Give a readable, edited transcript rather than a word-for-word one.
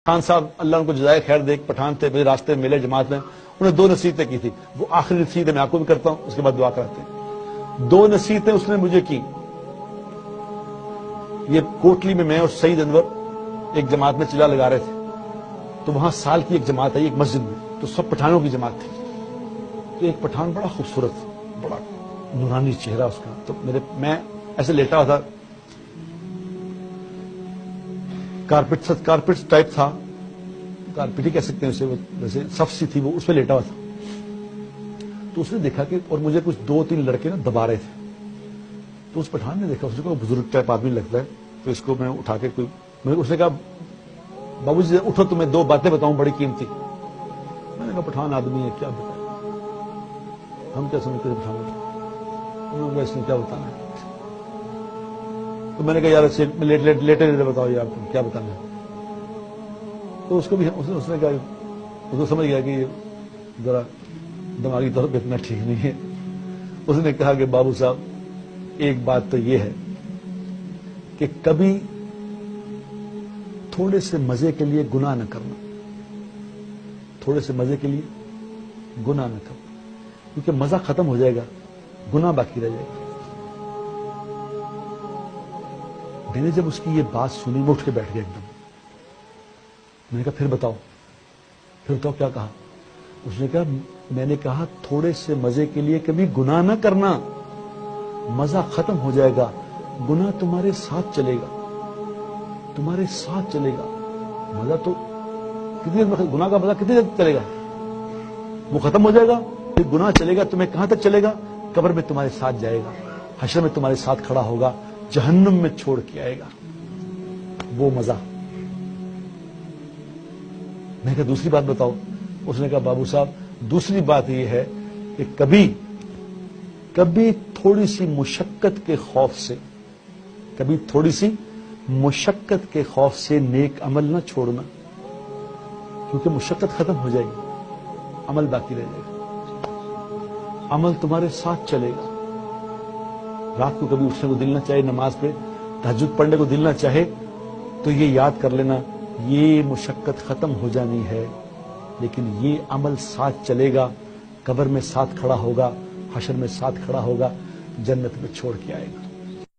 خان صاحب اللہ ان کو جزائے خیر دے، پٹھان تھے، میرے راستے میں ملے جماعت میں، انہیں 2 نصیحتیں کی تھی. وہ آخری نصیحتیں میں آپ کو بھی کرتا ہوں، اس کے بعد دعا کراتے ہیں. 2 نصیحتیں اس نے مجھے کی. یہ کوٹلی میں اور سعید انور ایک جماعت میں چلا لگا رہے تھے، تو وہاں سال کی ایک جماعت آئی ایک مسجد میں، تو سب پٹھانوں کی جماعت تھی. تو ایک پٹھان بڑا خوبصورت، بڑا نورانی چہرہ اس کا، تو میں ایسے لیٹا ہوا تھا، کارپیٹ ٹائپ تھا، کارپیٹ ہی کہہ سکتے ہیں اسے، ویسے صف سی تھی، وہ اس پہ لیٹا ہوا تھا. تو اس نے دیکھا کہ اور مجھے کچھ 2-3 لڑکے نا دبا رہے تھے. تو اس پٹھان نے دیکھا، اس نے کہا بزرگ ٹائپ آدمی لگتا ہے، تو اس کو میں اٹھا کے اس نے کہا بابو جی اٹھو، تمہیں 2 باتیں بتاؤں بڑی قیمتی. میں نے کہا پٹھان آدمی ہے، کیا بتائیں، ہم کیا سمجھتے ہیں پٹھان کو، انہوں نے کہا اس نے کیا بتانا ہے. تو میں نے کہا یار لیٹے بتاؤ یار تم کیا بتانا ہے. تو اس کو بھی اس نے کہا، اس کو سمجھ گیا کہ یہ ذرا دماغی طور پہ اتنا ٹھیک نہیں ہے. اس نے کہا کہ بابو صاحب ایک بات تو یہ ہے کہ کبھی تھوڑے سے مزے کے لیے گناہ نہ کرنا، تھوڑے سے مزے کے لیے گناہ نہ کرنا، کیونکہ مزہ ختم ہو جائے گا، گناہ باقی رہ جائے گا. میں نے جب اس کی یہ بات سنی، میں اٹھ کے بیٹھ گیا ایک دم. میں نے کہا پھر بتاؤ کیا کہا. اس نے کہا میں نے کہا تھوڑے سے مزے کے لیے کبھی گناہ نہ کرنا، مزہ ختم ہو جائے گا، گناہ تمہارے ساتھ چلے گا، تمہارے ساتھ چلے گا. مزہ تو گناہ کا مزہ کتنی دیر چلے گا، وہ ختم ہو جائے گا. پھر گناہ چلے گا تمہیں کہاں تک چلے گا، قبر میں تمہارے ساتھ جائے گا، حشر میں تمہارے ساتھ کھڑا ہوگا، جہنم میں چھوڑ کے آئے گا وہ مزہ. میں نے کہا دوسری بات بتاؤ. اس نے کہا بابو صاحب دوسری بات یہ ہے کہ کبھی تھوڑی سی مشقت کے خوف سے، کبھی تھوڑی سی مشقت کے خوف سے نیک عمل نہ چھوڑنا، کیونکہ مشقت ختم ہو جائے گی، عمل باقی رہ جائے گا، عمل تمہارے ساتھ چلے گا. رات کو کبھی اٹھنے کو دل نہ چاہے، نماز پہ تہجد پڑھنے کو دل نہ چاہے، تو یہ یاد کر لینا یہ مشقت ختم ہو جانی ہے، لیکن یہ عمل ساتھ چلے گا، قبر میں ساتھ کھڑا ہوگا، حشر میں ساتھ کھڑا ہوگا، جنت میں چھوڑ کے آئے گا.